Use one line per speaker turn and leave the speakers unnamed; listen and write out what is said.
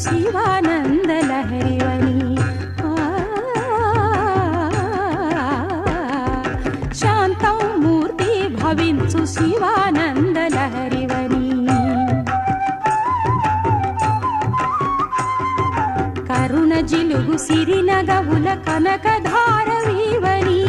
శివానంద లహరివని శాంతం మూర్తి భవించు శివానంద లహరివని కరుణ జిలుగు సిరినగవుల కనకధారవీవని